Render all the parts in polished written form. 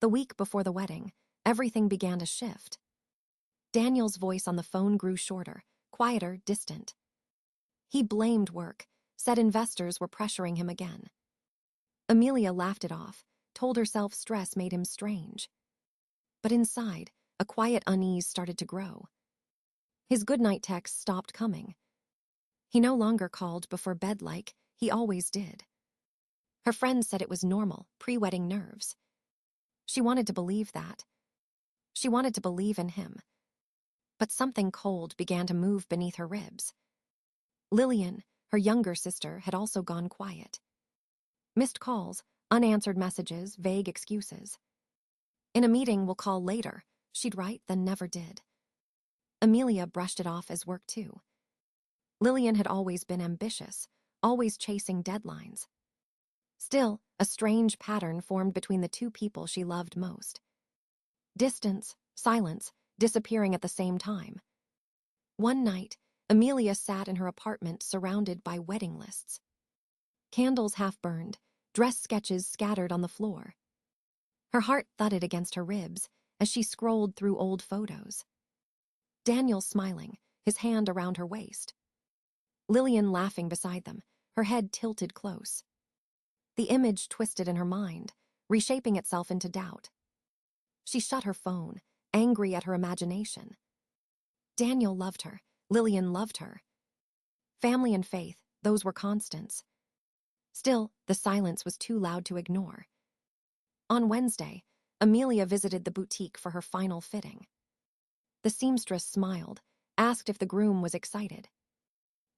The week before the wedding, everything began to shift. Daniel's voice on the phone grew shorter, quieter, distant. He blamed work, said investors were pressuring him again. Amelia laughed it off, told herself stress made him strange. But inside, a quiet unease started to grow. His goodnight texts stopped coming. He no longer called before bed like he always did. Her friends said it was normal, pre-wedding nerves. She wanted to believe that. She wanted to believe in him. But something cold began to move beneath her ribs. Lillian, her younger sister, had also gone quiet. Missed calls, unanswered messages, vague excuses. In a meeting we'll call later, she'd write, then never did. Amelia brushed it off as work too. Lillian had always been ambitious, always chasing deadlines. Still, a strange pattern formed between the two people she loved most. Distance, silence, disappearing at the same time. One night, Amelia sat in her apartment surrounded by wedding lists. Candles half burned, dress sketches scattered on the floor. Her heart thudded against her ribs as she scrolled through old photos. Daniel smiling, his hand around her waist. Lillian laughing beside them, her head tilted close. The image twisted in her mind, reshaping itself into doubt. She shut her phone, angry at her imagination. Daniel loved her, Lillian loved her. Family and faith, those were constants. Still, the silence was too loud to ignore. On Wednesday, Amelia visited the boutique for her final fitting. The seamstress smiled, asked if the groom was excited.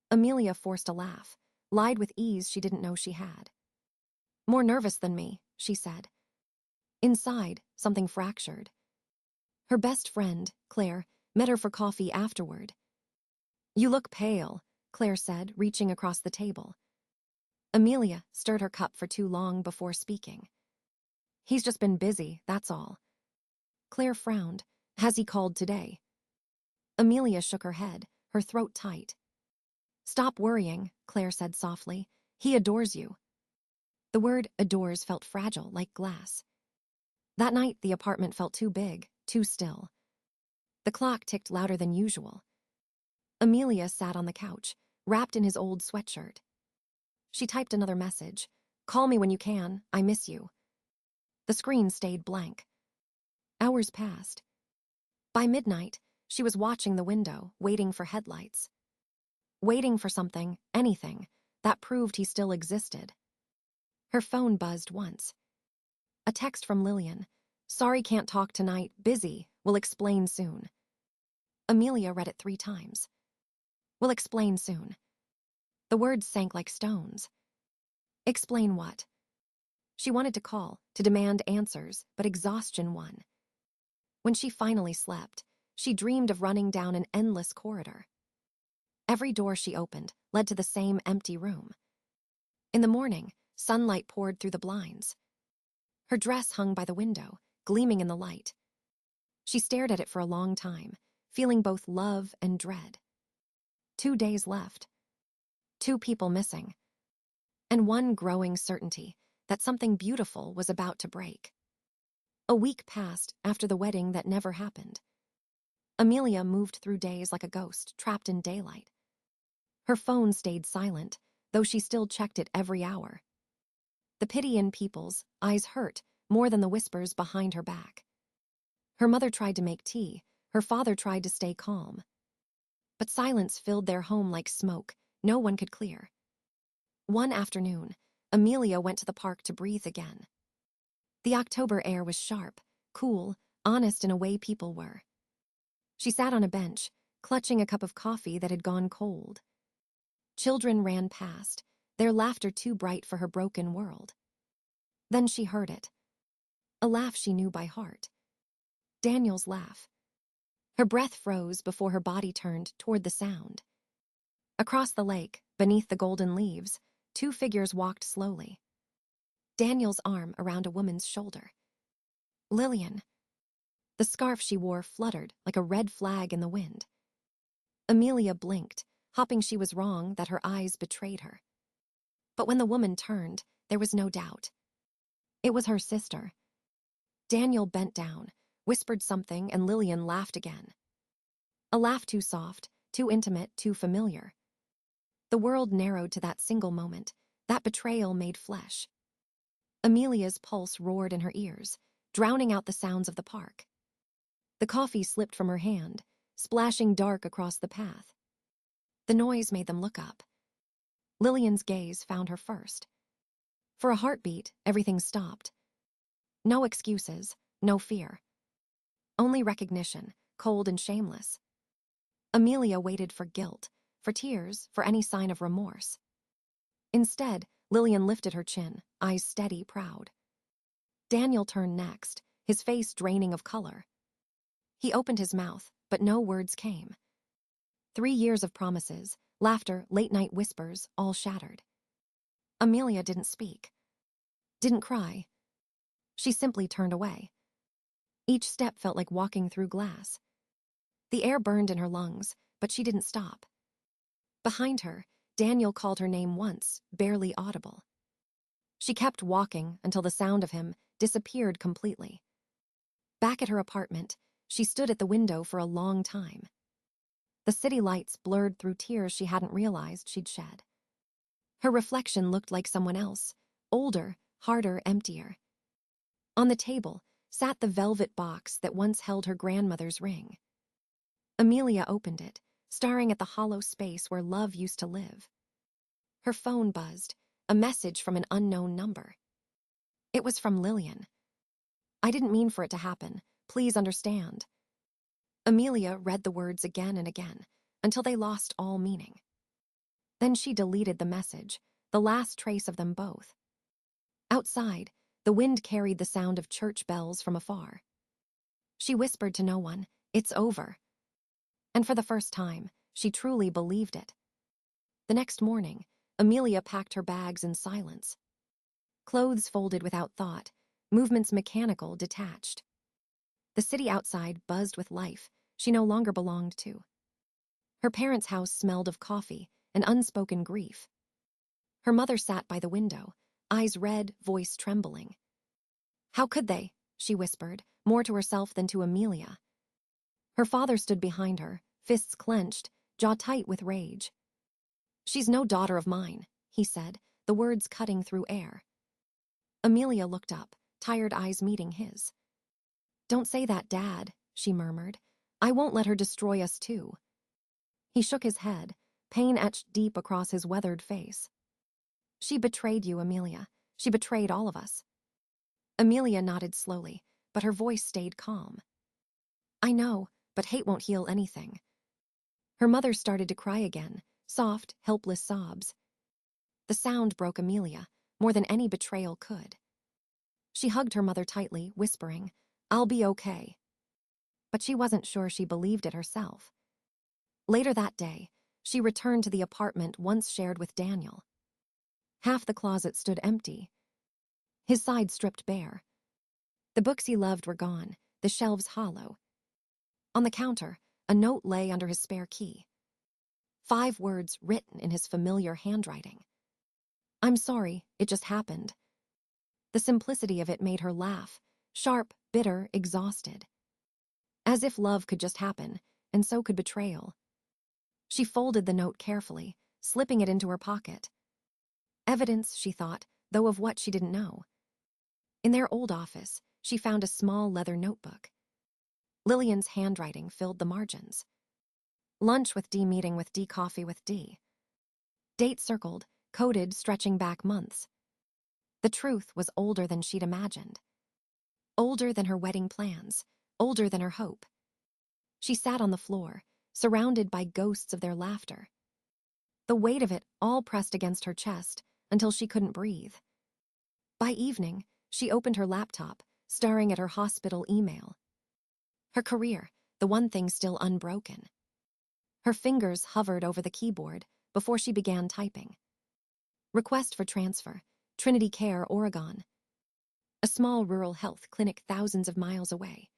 Amelia forced a laugh, lied with ease she didn't know she had. More nervous than me, she said. Inside, something fractured. Her best friend, Claire, met her for coffee afterward. You look pale, Claire said, reaching across the table. Amelia stirred her cup for too long before speaking. He's just been busy, that's all. Claire frowned. Has he called today? Amelia shook her head, her throat tight. Stop worrying, Claire said softly. He adores you. The word adores felt fragile, like glass. That night, the apartment felt too big, too still. The clock ticked louder than usual. Amelia sat on the couch, wrapped in his old sweatshirt. She typed another message. Call me when you can, I miss you. The screen stayed blank. Hours passed. By midnight, she was watching the window, waiting for headlights. Waiting for something, anything, that proved he still existed. Her phone buzzed once. A text from Lillian. Sorry can't talk tonight, busy, will explain soon. Amelia read it 3 times. Will explain soon. The words sank like stones. Explain what? She wanted to call, to demand answers, but exhaustion won. When she finally slept, she dreamed of running down an endless corridor. Every door she opened led to the same empty room. In the morning, sunlight poured through the blinds. Her dress hung by the window, gleaming in the light. She stared at it for a long time, feeling both love and dread. 2 days left. 2 people missing. And one growing certainty that something beautiful was about to break. A week passed after the wedding that never happened. Amelia moved through days like a ghost, trapped in daylight. Her phone stayed silent, though she still checked it every hour. The pity in people's eyes hurt more than the whispers behind her back. Her mother tried to make tea, her father tried to stay calm. But silence filled their home like smoke, no one could clear. One afternoon, Amelia went to the park to breathe again. The October air was sharp, cool, honest in a way people were. She sat on a bench, clutching a cup of coffee that had gone cold. Children ran past, their laughter too bright for her broken world. Then she heard it. A laugh she knew by heart. Daniel's laugh. Her breath froze before her body turned toward the sound. Across the lake, beneath the golden leaves, 2 figures walked slowly. Daniel's arm around a woman's shoulder. Lillian. The scarf she wore fluttered like a red flag in the wind. Amelia blinked, hoping she was wrong, that her eyes betrayed her. But when the woman turned, there was no doubt. It was her sister. Daniel bent down, whispered something, and Lillian laughed again. A laugh too soft, too intimate, too familiar. The world narrowed to that single moment, that betrayal made flesh. Amelia's pulse roared in her ears, drowning out the sounds of the park. The coffee slipped from her hand, splashing dark across the path. The noise made them look up. Lillian's gaze found her first. For a heartbeat, everything stopped. No excuses, no fear. Only recognition, cold and shameless. Amelia waited for guilt, for tears, for any sign of remorse. Instead, Lillian lifted her chin, eyes steady, proud. Daniel turned next, his face draining of color. He opened his mouth, but no words came. 3 years of promises, laughter, late-night whispers, all shattered. Amelia didn't speak. Didn't cry. She simply turned away. Each step felt like walking through glass. The air burned in her lungs, but she didn't stop. Behind her, Daniel called her name once, barely audible. She kept walking until the sound of him disappeared completely. Back at her apartment, she stood at the window for a long time. The city lights blurred through tears she hadn't realized she'd shed. Her reflection looked like someone else, older, harder, emptier. On the table sat the velvet box that once held her grandmother's ring. Amelia opened it, staring at the hollow space where love used to live. Her phone buzzed, a message from an unknown number. It was from Lillian. "I didn't mean for it to happen. Please understand." Amelia read the words again and again, until they lost all meaning. Then she deleted the message, the last trace of them both. Outside, the wind carried the sound of church bells from afar. She whispered to no one, "It's over." And for the first time, she truly believed it. The next morning, Amelia packed her bags in silence. Clothes folded without thought, movements mechanical, detached. The city outside buzzed with life she no longer belonged to. Her parents' house smelled of coffee and unspoken grief. Her mother sat by the window, eyes red, voice trembling. "How could they?" she whispered, more to herself than to Amelia. Her father stood behind her, fists clenched, jaw tight with rage. "She's no daughter of mine," he said, the words cutting through air. Amelia looked up, tired eyes meeting his. "Don't say that, Dad," she murmured. "I won't let her destroy us too." He shook his head, pain etched deep across his weathered face. "She betrayed you, Amelia. She betrayed all of us." Amelia nodded slowly, but her voice stayed calm. "I know, but hate won't heal anything." Her mother started to cry again, soft, helpless sobs. The sound broke Amelia, more than any betrayal could. She hugged her mother tightly, whispering, "I'll be okay." But she wasn't sure she believed it herself. Later that day, she returned to the apartment once shared with Daniel. Half the closet stood empty, his side stripped bare. The books he loved were gone, the shelves hollow. On the counter, a note lay under his spare key. 5 words written in his familiar handwriting. "I'm sorry, it just happened." The simplicity of it made her laugh, sharp, bitter, exhausted. As if love could just happen, and so could betrayal. She folded the note carefully, slipping it into her pocket. Evidence, she thought, though of what she didn't know. In their old office, she found a small leather notebook. Lillian's handwriting filled the margins. Lunch with D, meeting with D, coffee with D. Date circled, coded, stretching back months. The truth was older than she'd imagined. Older than her wedding plans, older than her hope. She sat on the floor, surrounded by ghosts of their laughter. The weight of it all pressed against her chest until she couldn't breathe. By evening, she opened her laptop, staring at her hospital email. Her career, the one thing still unbroken. Her fingers hovered over the keyboard before she began typing. Request for transfer, Trinity Care, Oregon. A small rural health clinic thousands of miles away.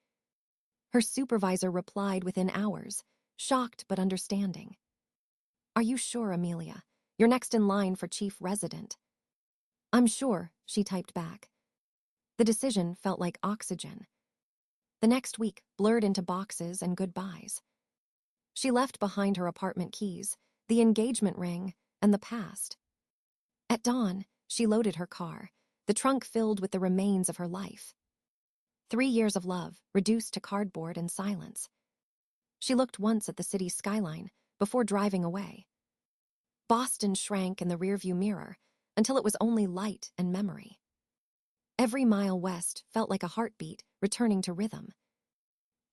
Her supervisor replied within hours, shocked but understanding. "Are you sure, Amelia? You're next in line for chief resident." "I'm sure," she typed back. The decision felt like oxygen. The next week blurred into boxes and goodbyes. She left behind her apartment keys, the engagement ring, and the past. At dawn, she loaded her car, the trunk filled with the remains of her life. 3 years of love, reduced to cardboard and silence. She looked once at the city's skyline before driving away. Boston shrank in the rearview mirror until it was only light and memory. Every mile west felt like a heartbeat returning to rhythm.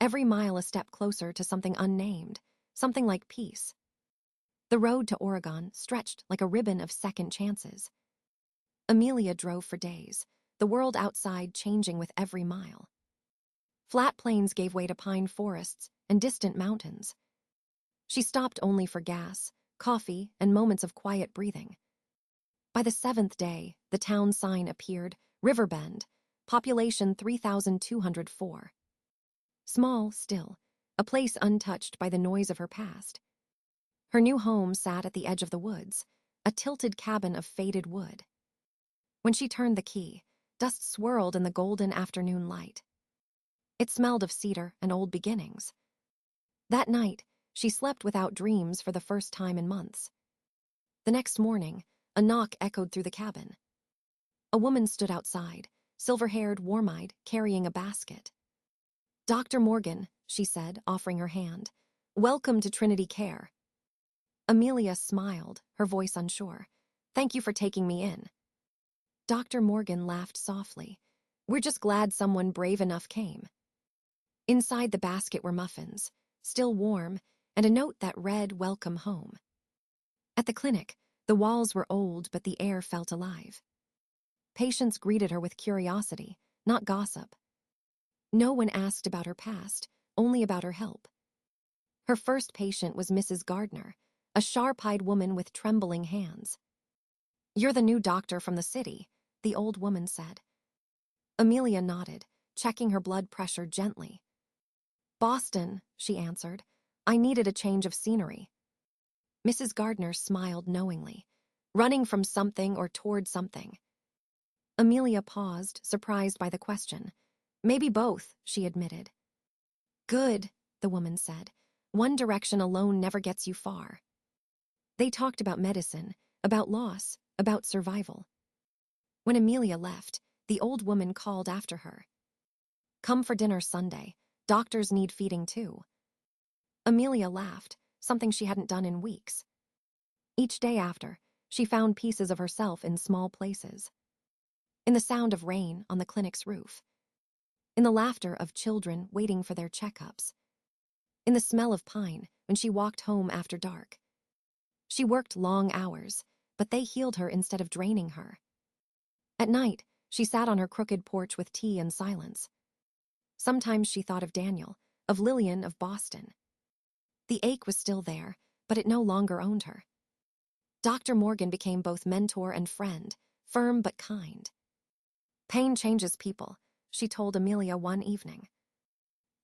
Every mile a step closer to something unnamed, something like peace. The road to Oregon stretched like a ribbon of second chances. Amelia drove for days, the world outside changing with every mile. Flat plains gave way to pine forests and distant mountains. She stopped only for gas, coffee, and moments of quiet breathing. By the 7th day, the town sign appeared, Riverbend, population 3,204. Small still, a place untouched by the noise of her past. Her new home sat at the edge of the woods, a tilted cabin of faded wood. When she turned the key, dust swirled in the golden afternoon light. It smelled of cedar and old beginnings. That night, she slept without dreams for the first time in months. The next morning, a knock echoed through the cabin. A woman stood outside, silver-haired, warm-eyed, carrying a basket. "Dr. Morgan," she said, offering her hand. "Welcome to Trinity Care." Amelia smiled, her voice unsure. "Thank you for taking me in." Dr. Morgan laughed softly. "We're just glad someone brave enough came." Inside the basket were muffins, still warm, and a note that read, "Welcome home." At the clinic, the walls were old, but the air felt alive. Patients greeted her with curiosity, not gossip. No one asked about her past, only about her help. Her first patient was Mrs. Gardner, a sharp-eyed woman with trembling hands. "You're the new doctor from the city," the old woman said. Amelia nodded, checking her blood pressure gently. "Boston," she answered. "I needed a change of scenery." Mrs. Gardner smiled knowingly, running from something or toward something. Amelia paused, surprised by the question. "Maybe both," she admitted. "Good," the woman said. "One direction alone never gets you far." They talked about medicine, about loss, about survival. When Amelia left, the old woman called after her. "Come for dinner Sunday. Doctors need feeding too." Amelia laughed, something she hadn't done in weeks. Each day after, she found pieces of herself in small places. In the sound of rain on the clinic's roof. In the laughter of children waiting for their checkups. In the smell of pine when she walked home after dark. She worked long hours, but they healed her instead of draining her. At night, she sat on her crooked porch with tea and silence. Sometimes she thought of Daniel, of Lillian, of Boston. The ache was still there, but it no longer owned her. Dr. Morgan became both mentor and friend, firm but kind. "Pain changes people," she told Amelia one evening.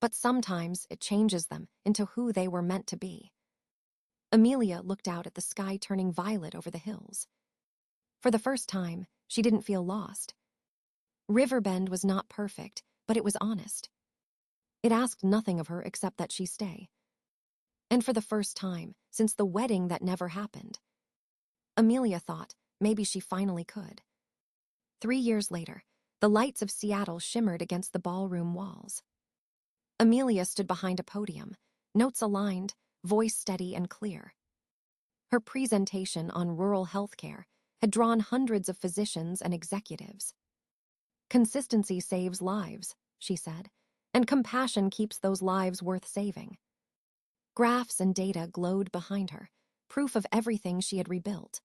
"But sometimes it changes them into who they were meant to be." Amelia looked out at the sky turning violet over the hills. For the first time, she didn't feel lost. Riverbend was not perfect, but it was honest. It asked nothing of her except that she stay. And for the first time, since the wedding that never happened, Amelia thought maybe she finally could. 3 years later, the lights of Seattle shimmered against the ballroom walls. Amelia stood behind a podium, notes aligned, voice steady and clear. Her presentation on rural healthcare had drawn hundreds of physicians and executives. "Consistency saves lives," she said, "and compassion keeps those lives worth saving." Graphs and data glowed behind her, proof of everything she had rebuilt.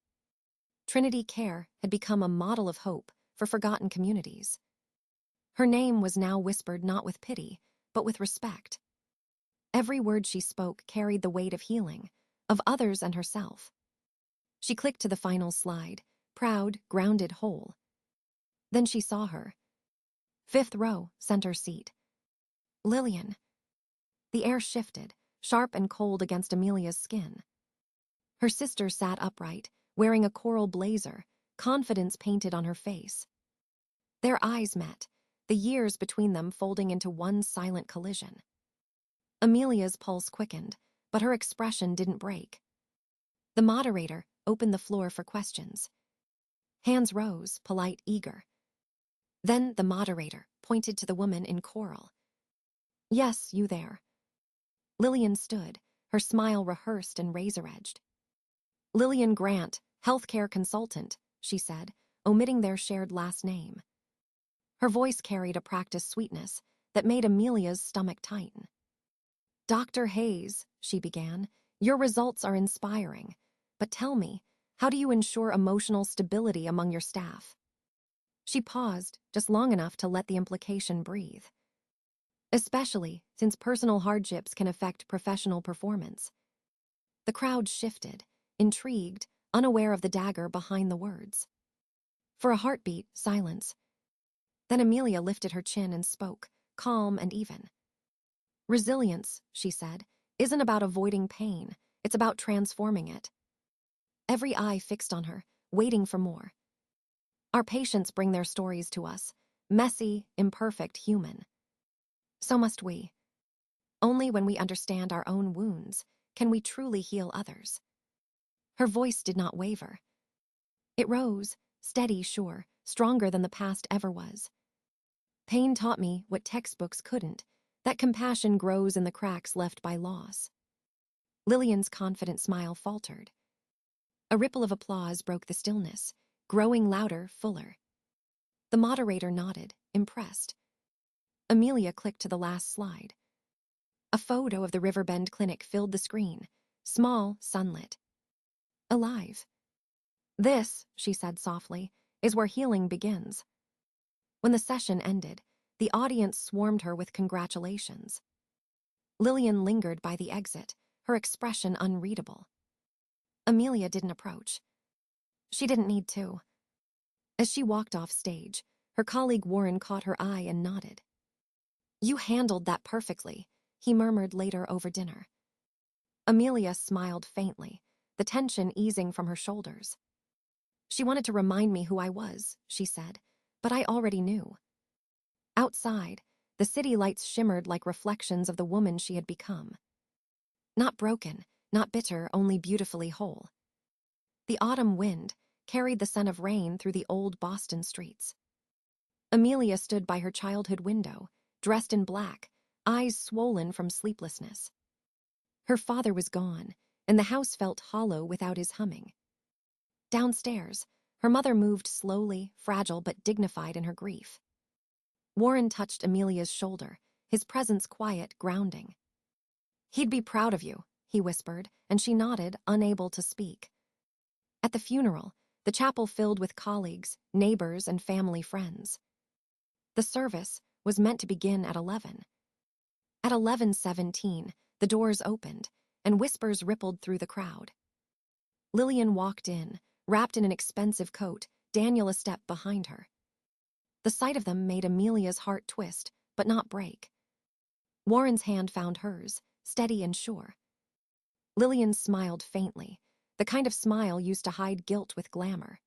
Trinity Care had become a model of hope for forgotten communities. Her name was now whispered not with pity, but with respect. Every word she spoke carried the weight of healing, of others and herself. She clicked to the final slide, proud, grounded, whole. Then she saw her. 5th row, center seat. Lillian. The air shifted, sharp and cold against Amelia's skin. Her sister sat upright, wearing a coral blazer, confidence painted on her face. Their eyes met, the years between them folding into one silent collision. Amelia's pulse quickened, but her expression didn't break. The moderator opened the floor for questions. Hands rose, polite, eager. Then the moderator pointed to the woman in coral. "Yes, you there." Lillian stood, her smile rehearsed and razor-edged. "Lillian Grant, healthcare consultant," she said, omitting their shared last name. Her voice carried a practiced sweetness that made Amelia's stomach tighten. "Dr. Hayes," she began, "your results are inspiring. But tell me, how do you ensure emotional stability among your staff?" She paused, just long enough to let the implication breathe. "Especially since personal hardships can affect professional performance." The crowd shifted, intrigued, unaware of the dagger behind the words. For a heartbeat, silence. Then Amelia lifted her chin and spoke, calm and even. "Resilience," she said, "isn't about avoiding pain. It's about transforming it." Every eye fixed on her, waiting for more. "Our patients bring their stories to us, messy, imperfect, human. So must we. Only when we understand our own wounds can we truly heal others." Her voice did not waver. It rose, steady, sure, stronger than the past ever was. "Pain taught me what textbooks couldn't, that compassion grows in the cracks left by loss." Lillian's confident smile faltered. A ripple of applause broke the stillness, growing louder, fuller. The moderator nodded, impressed. Amelia clicked to the last slide. A photo of the Riverbend Clinic filled the screen, small, sunlit. Alive. "This," she said softly, "is where healing begins." When the session ended, the audience swarmed her with congratulations. Lillian lingered by the exit, her expression unreadable. Amelia didn't approach. She didn't need to. As she walked off stage, her colleague Warren caught her eye and nodded. "You handled that perfectly," he murmured later over dinner. Amelia smiled faintly, the tension easing from her shoulders. "She wanted to remind me who I was," she said, "but I already knew." Outside, the city lights shimmered like reflections of the woman she had become. Not broken, not bitter, only beautifully whole. The autumn wind carried the scent of rain through the old Boston streets. Amelia stood by her childhood window, dressed in black, eyes swollen from sleeplessness. Her father was gone, and the house felt hollow without his humming. Downstairs, her mother moved slowly, fragile but dignified in her grief. Warren touched Amelia's shoulder, his presence quiet, grounding. "He'd be proud of you," he whispered, and she nodded, unable to speak. At the funeral, the chapel filled with colleagues, neighbors, and family friends. The service was meant to begin at 11. At 11:17, the doors opened, and whispers rippled through the crowd. Lillian walked in, wrapped in an expensive coat, Daniel a step behind her. The sight of them made Amelia's heart twist, but not break. Warren's hand found hers, steady and sure. Lillian smiled faintly, the kind of smile used to hide guilt with glamour.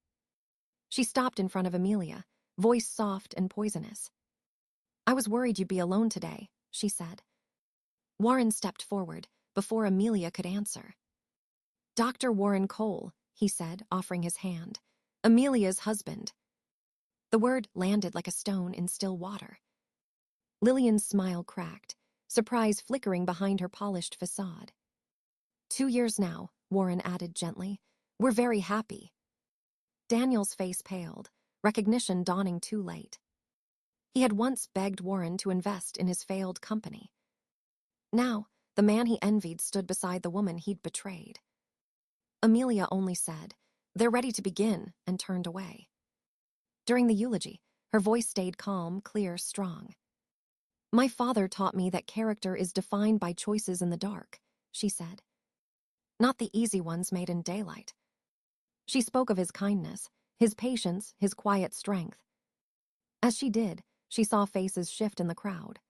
She stopped in front of Amelia, voice soft and poisonous. "I was worried you'd be alone today," she said. Warren stepped forward, before Amelia could answer. "Dr. Warren Cole," he said, offering his hand. "Amelia's husband." The word landed like a stone in still water. Lillian's smile cracked, surprise flickering behind her polished facade. 2 years now," Warren added gently. "We're very happy." Daniel's face paled, recognition dawning too late. He had once begged Warren to invest in his failed company. Now, the man he envied stood beside the woman he'd betrayed. Amelia only said, "They're ready to begin," and turned away. During the eulogy, her voice stayed calm, clear, strong. "My father taught me that character is defined by choices in the dark," she said. "Not the easy ones made in daylight." She spoke of his kindness, his patience, his quiet strength. As she did, she saw faces shift in the crowd.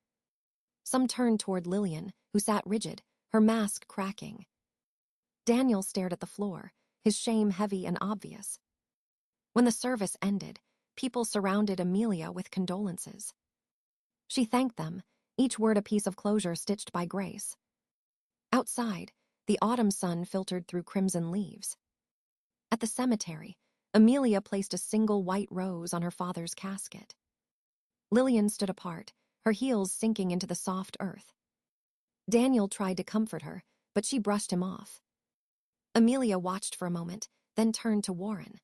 Some turned toward Lillian, who sat rigid, her mask cracking. Daniel stared at the floor, his shame heavy and obvious. When the service ended, people surrounded Amelia with condolences. She thanked them, each word a piece of closure stitched by grace. Outside, the autumn sun filtered through crimson leaves. At the cemetery, Amelia placed a single white rose on her father's casket. Lillian stood apart, her heels sinking into the soft earth. Daniel tried to comfort her, but she brushed him off. Amelia watched for a moment, then turned to Warren.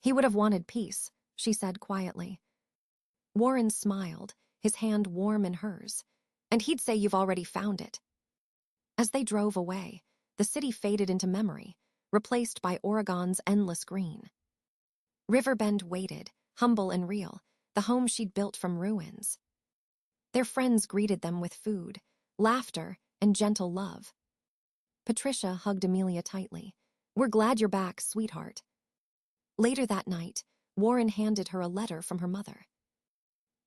"He would have wanted peace," she said quietly. Warren smiled, his hand warm in hers. "And he'd say you've already found it." As they drove away, the city faded into memory, replaced by Oregon's endless green. Riverbend waited, humble and real, the home she'd built from ruins. Their friends greeted them with food, laughter, and gentle love. Patricia hugged Amelia tightly. "We're glad you're back, sweetheart." Later that night, Warren handed her a letter from her mother.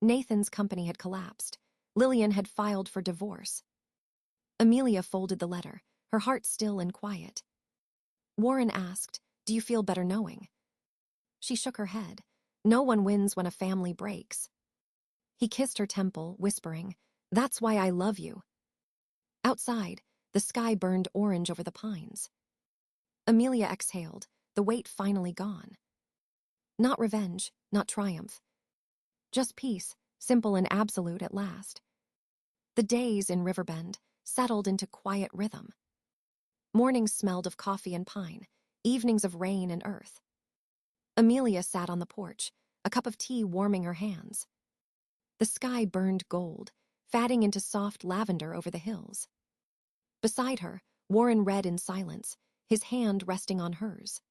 Nathan's company had collapsed. Lillian had filed for divorce. Amelia folded the letter, her heart still and quiet. Warren asked, "Do you feel better knowing?" She shook her head. No one wins when a family breaks. He kissed her temple, whispering, "That's why I love you." Outside, the sky burned orange over the pines. Amelia exhaled, the weight finally gone. Not revenge, not triumph. Just peace, simple and absolute at last. The days in Riverbend settled into quiet rhythm. Mornings smelled of coffee and pine, evenings of rain and earth. Amelia sat on the porch, a cup of tea warming her hands. The sky burned gold, fading into soft lavender over the hills. Beside her, Warren read in silence, his hand resting on hers.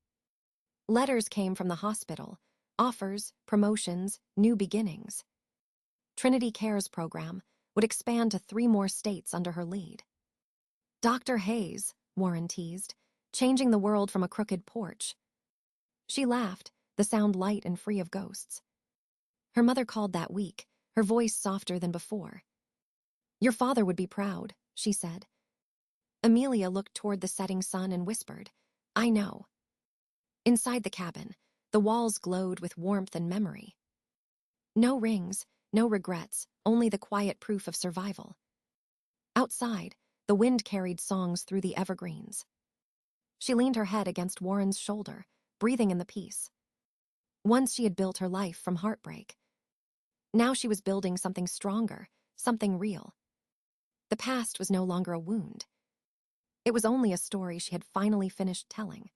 Letters came from the hospital, offers, promotions, new beginnings. Trinity Care's program would expand to 3 more states under her lead. "Dr. Hayes," Warren teased, "changing the world from a crooked porch." She laughed, the sound light and free of ghosts. Her mother called that week, her voice softer than before. "Your father would be proud," she said. Amelia looked toward the setting sun and whispered, "I know." Inside the cabin, the walls glowed with warmth and memory. No rings, no regrets, only the quiet proof of survival. Outside, the wind carried songs through the evergreens. She leaned her head against Warren's shoulder, breathing in the peace. Once she had built her life from heartbreak. Now she was building something stronger, something real. The past was no longer a wound. It was only a story she had finally finished telling.